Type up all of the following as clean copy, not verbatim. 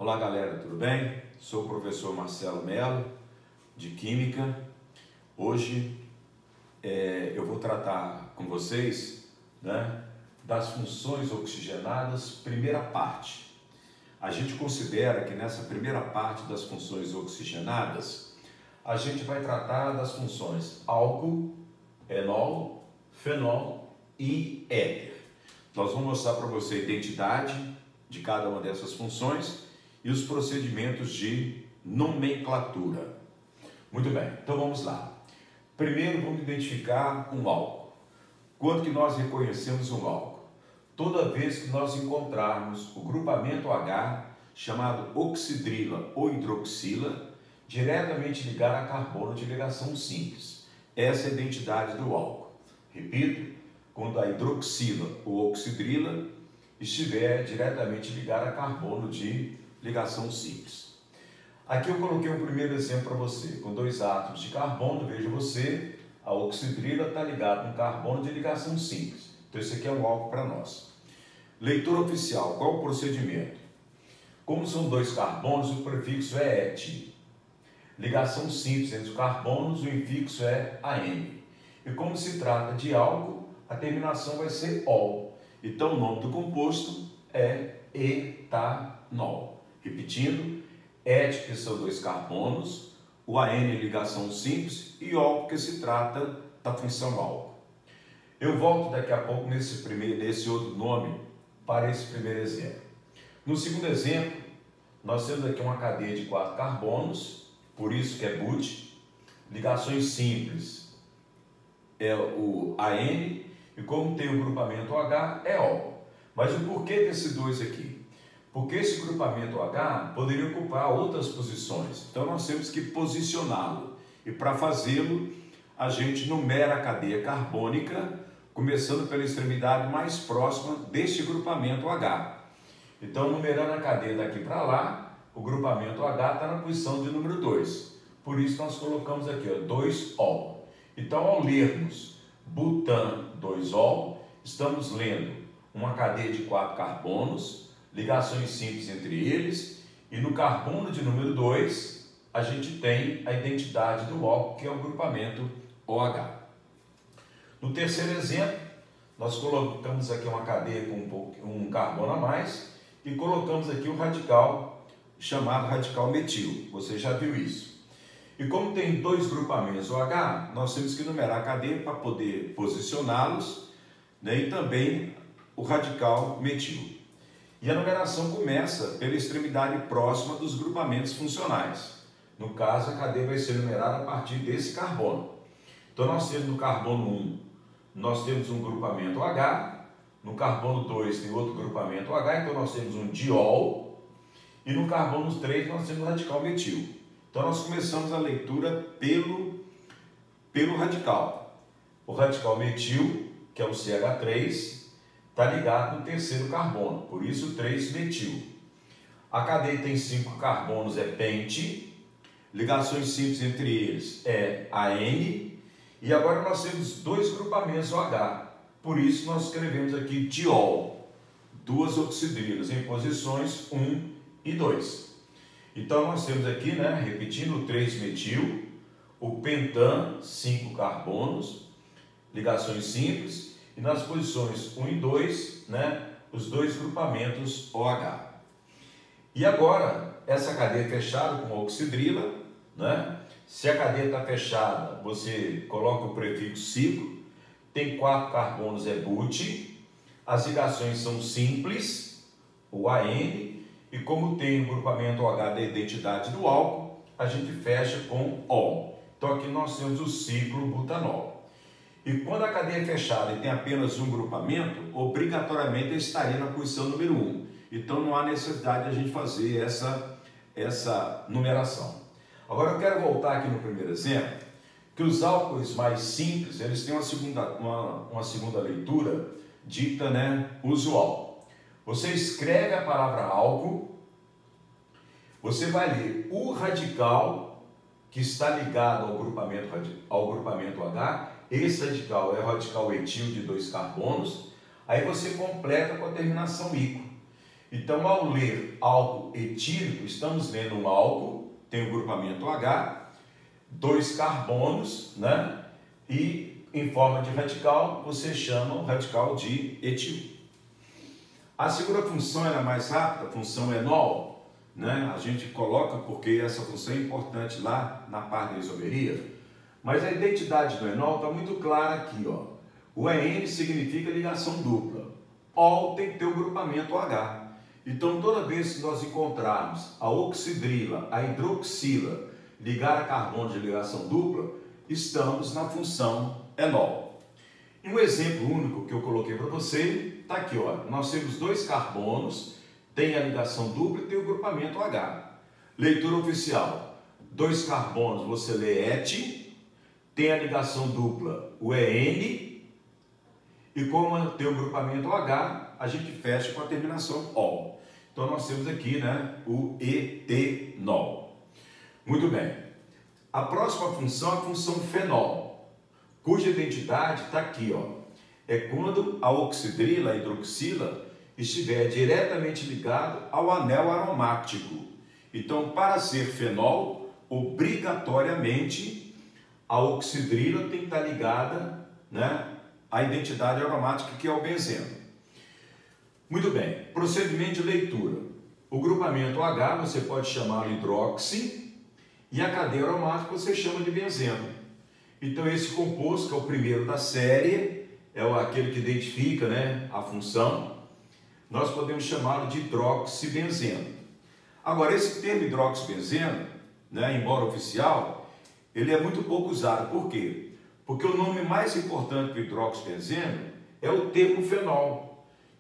Olá galera, tudo bem? Sou o professor Marcelo Mello, de Química. Hoje eu vou tratar com vocês, das funções oxigenadas, primeira parte. A gente considera que nessa primeira parte das funções oxigenadas, a gente vai tratar das funções álcool, enol, fenol e éter. Nós vamos mostrar para você a identidade de cada uma dessas funções e os procedimentos de nomenclatura. Muito bem, então vamos lá. Primeiro vamos identificar um álcool. Quando que nós reconhecemos um álcool? Toda vez que nós encontrarmos o grupamento H, chamado oxidrila ou hidroxila, diretamente ligado a carbono de ligação simples. Essa é a identidade do álcool. Repito, quando a hidroxila ou oxidrila estiver diretamente ligada a carbono de ligação simples. Aqui eu coloquei um primeiro exemplo para você, com dois átomos de carbono. Veja você, a oxidrila está ligada com carbono de ligação simples. Então esse aqui é um álcool para nós. Leitura oficial, qual o procedimento? Como são dois carbonos, o prefixo é et. Ligação simples entre os carbonos, o infixo é an. E como se trata de álcool, a terminação vai ser ol. Então o nome do composto é etanol. Repetindo, et, que são dois carbonos, o an, ligação simples, e ol, porque se trata da função álcool. Eu volto daqui a pouco nesse outro nome para esse primeiro exemplo. No segundo exemplo, nós temos aqui uma cadeia de 4 carbonos, por isso que é but, ligações simples é o an, e como tem o grupamento H, é ol. Mas o porquê desses dois aqui? Porque esse grupamento H poderia ocupar outras posições, então nós temos que posicioná-lo. E para fazê-lo, a gente numera a cadeia carbônica, começando pela extremidade mais próxima deste grupamento H. Então, numerando a cadeia daqui para lá, o grupamento H está na posição de número 2. Por isso, nós colocamos aqui 2-ol. Então, ao lermos butan 2-ol, estamos lendo uma cadeia de 4 carbonos, ligações simples entre eles, e no carbono de número 2, a gente tem a identidade do álcool, que é o grupamento OH. No terceiro exemplo, nós colocamos aqui uma cadeia com um carbono a mais e colocamos aqui um radical chamado radical metil. Você já viu isso. E como tem dois grupamentos OH, nós temos que numerar a cadeia para poder posicioná-los, e também o radical metil. E a numeração começa pela extremidade próxima dos grupamentos funcionais. No caso, a cadeia vai ser numerada a partir desse carbono. Então, nós temos no carbono 1, nós temos um grupamento H, no carbono 2 tem outro grupamento H, então nós temos um diol, e no carbono 3 nós temos o radical metil. Então, nós começamos a leitura pelo radical. O radical metil, que é o CH3, está ligado no terceiro carbono, por isso 3-metil. A cadeia tem 5 carbonos, é pente, ligações simples entre eles é AN, e agora nós temos dois grupamentos OH, por isso nós escrevemos aqui diol, duas oxidrilas em posições 1 e 2. Então nós temos aqui, repetindo, o 3-metil, o pentan, 5 carbonos, ligações simples, e nas posições 1 e 2, os dois grupamentos OH. E agora, essa cadeia fechada com a oxidrila, se a cadeia está fechada, você coloca o prefixo ciclo, tem 4 carbonos, é but, as ligações são simples, o AN, e como tem o grupamento OH da identidade do álcool, a gente fecha com ol. Então aqui nós temos o ciclo butanol. E quando a cadeia é fechada e tem apenas um grupamento, obrigatoriamente ele estaria na posição número 1. Então não há necessidade de a gente fazer essa numeração. Agora eu quero voltar aqui no primeiro exemplo, que os álcoois mais simples, eles têm uma segunda leitura dita, usual. Você escreve a palavra álcool, você vai ler o radical que está ligado ao grupamento H. Esse radical é o radical etil de 2 carbonos, aí você completa com a terminação ico. Então, ao ler álcool etílico, estamos lendo um álcool, tem o grupamento H, 2 carbonos, né? E em forma de radical, você chama o radical de etil. A segunda função era mais rápida, a função enol, né? A gente coloca porque essa função é importante lá na parte da isomeria. Mas a identidade do enol está muito clara aqui, ó. O EN significa ligação dupla. Ol tem que ter o grupamento H. Então, toda vez que nós encontrarmos a oxidrila, a hidroxila, ligar a carbono de ligação dupla, estamos na função enol. E um exemplo único que eu coloquei para você, está aqui, ó. Nós temos 2 carbonos, tem a ligação dupla e tem o grupamento H. Leitura oficial, 2 carbonos, você lê et, tem a ligação dupla, o EN, e como tem o grupamento H, a gente fecha com a terminação ol. Então, nós temos aqui, né, o etenol. Muito bem. A próxima função é a função fenol, cuja identidade está aqui, ó. É quando a oxidrila, a hidroxila, estiver diretamente ligado ao anel aromático. Então, para ser fenol, obrigatoriamente, a oxidrila tem que estar ligada, né, à identidade aromática, que é o benzeno. Muito bem, procedimento de leitura. O grupamento H você pode chamar de hidroxi e a cadeia aromática você chama de benzeno. Então esse composto, que é o primeiro da série, é aquele que identifica, né, a função, nós podemos chamá-lo de hidroxibenzeno. Agora esse termo hidroxibenzeno, né, embora oficial, ele é muito pouco usado. Por quê? Porque o nome mais importante do hidroxibenzeno é o termo fenol,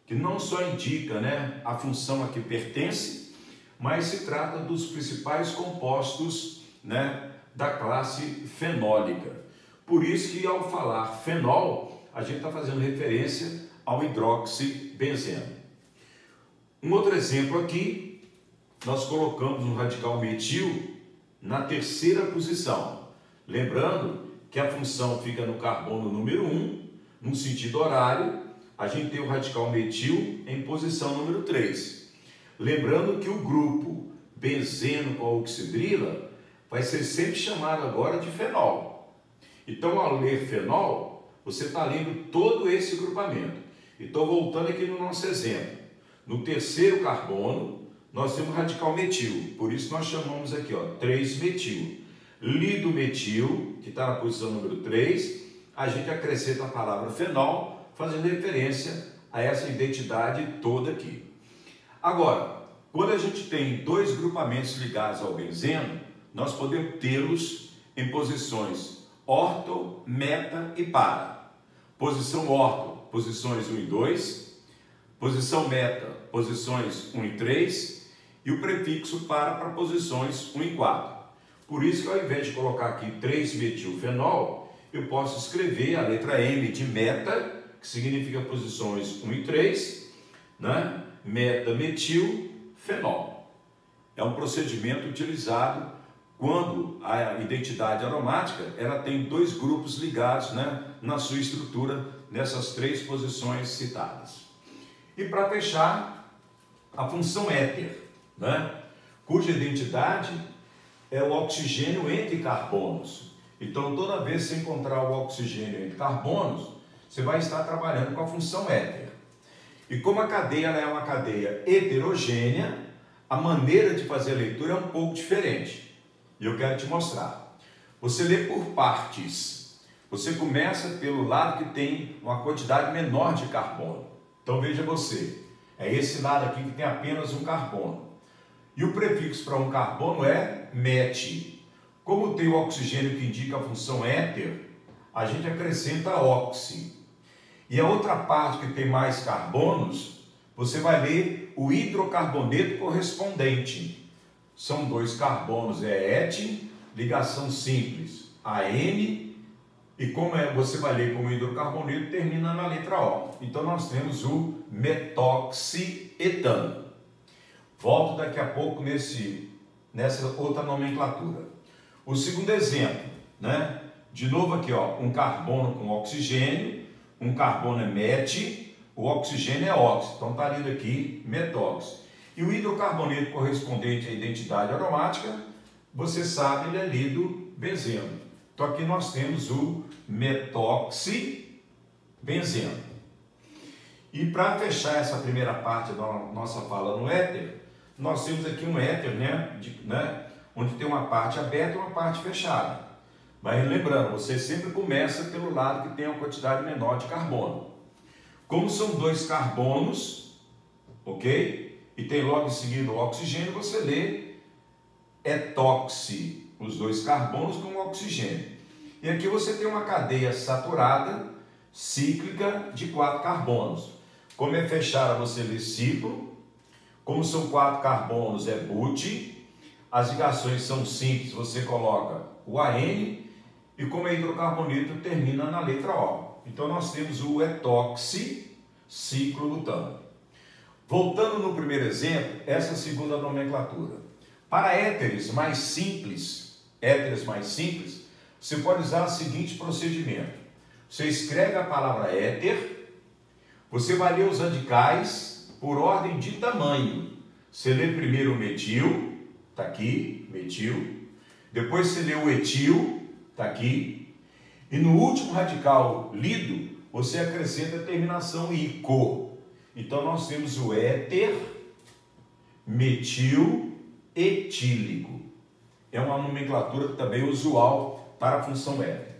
que não só indica, né, a função a que pertence, mas se trata dos principais compostos, né, da classe fenólica. Por isso que ao falar fenol, a gente está fazendo referência ao hidroxibenzeno. Um outro exemplo aqui, nós colocamos um radical metil na terceira posição. Lembrando que a função fica no carbono número 1, no sentido horário, a gente tem o radical metil em posição número 3. Lembrando que o grupo benzeno com a oxidrila vai ser sempre chamado agora de fenol. Então, ao ler fenol, você está lendo todo esse grupamento. Então, voltando aqui no nosso exemplo. No terceiro carbono, nós temos o radical metil. Por isso, nós chamamos aqui, ó, 3-metil. Lido metil, que está na posição número 3, a gente acrescenta a palavra fenol, fazendo referência a essa identidade toda aqui. Agora, quando a gente tem 2 grupamentos ligados ao benzeno, nós podemos tê-los em posições orto, meta e para. Posição orto, posições 1 e 2, posição meta, posições 1 e 3, e o prefixo para posições 1 e 4. Por isso que ao invés de colocar aqui 3-metilfenol, eu posso escrever a letra M de meta, que significa posições 1 e 3, né? Metametilfenol. É um procedimento utilizado quando a identidade aromática ela tem 2 grupos ligados, né, na sua estrutura, nessas 3 posições citadas. E para fechar, a função éter, né, cuja identidade é o oxigênio entre carbonos. Então, toda vez que você encontrar o oxigênio entre carbonos, você vai estar trabalhando com a função éter. E como a cadeia ela é uma cadeia heterogênea, a maneira de fazer a leitura é um pouco diferente. E eu quero te mostrar. Você lê por partes. Você começa pelo lado que tem uma quantidade menor de carbono. Então veja você, é esse lado aqui que tem apenas um carbono. E o prefixo para um carbono é met. Como tem o oxigênio que indica a função éter, a gente acrescenta oxi. E a outra parte que tem mais carbonos, você vai ler o hidrocarboneto correspondente. São 2 carbonos, é et, ligação simples, AN, e como você vai ler como hidrocarboneto, termina na letra O. Então nós temos o metoxietano. Volto daqui a pouco nessa outra nomenclatura. O segundo exemplo, né? De novo aqui, ó, um carbono com oxigênio, um carbono é met, o oxigênio é óxido, então está lido aqui metóxido. E o hidrocarboneto correspondente à identidade aromática, você sabe, ele é lido benzeno. Então aqui nós temos o metoxibenzeno. E para fechar essa primeira parte da nossa fala no éter, nós temos aqui um éter, onde tem uma parte aberta e uma parte fechada. Mas lembrando, você sempre começa pelo lado que tem uma quantidade menor de carbono. Como são dois carbonos, ok? E tem logo em seguida o oxigênio, você lê etoxi, os dois carbonos com o oxigênio. E aqui você tem uma cadeia saturada, cíclica, de 4 carbonos. Como é fechada, você lê ciclo. Como são 4 carbonos, é but. As ligações são simples, você coloca o AN. E como é hidrocarboneto, termina na letra O. Então nós temos o etoxiciclobutano. Voltando no primeiro exemplo, essa segunda nomenclatura. Para éteres mais simples, você pode usar o seguinte procedimento. Você escreve a palavra éter, você vai ler os radicais por ordem de tamanho. Você lê primeiro o metil, está aqui, metil. Depois você lê o etil, está aqui. E no último radical lido, você acrescenta a terminação ico. Então nós temos o éter metil etílico. É uma nomenclatura também usual para a função éter.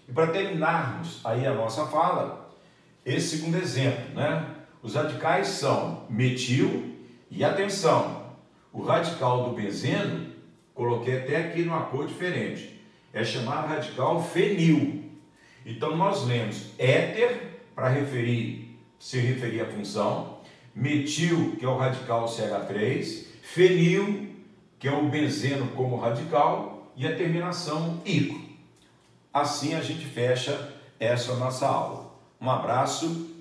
E para terminarmos aí a nossa fala, esse segundo exemplo, Os radicais são metil e atenção, o radical do benzeno, coloquei até aqui numa cor diferente. É chamado radical fenil. Então nós lemos éter para se referir à função, metil, que é o radical CH3, fenil, que é o benzeno como radical, e a terminação ico. Assim a gente fecha essa nossa aula. Um abraço,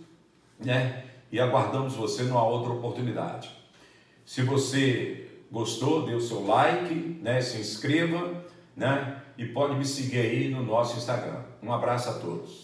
e aguardamos você numa outra oportunidade. Se você gostou, dê o seu like, se inscreva, e pode me seguir aí no nosso Instagram. Um abraço a todos.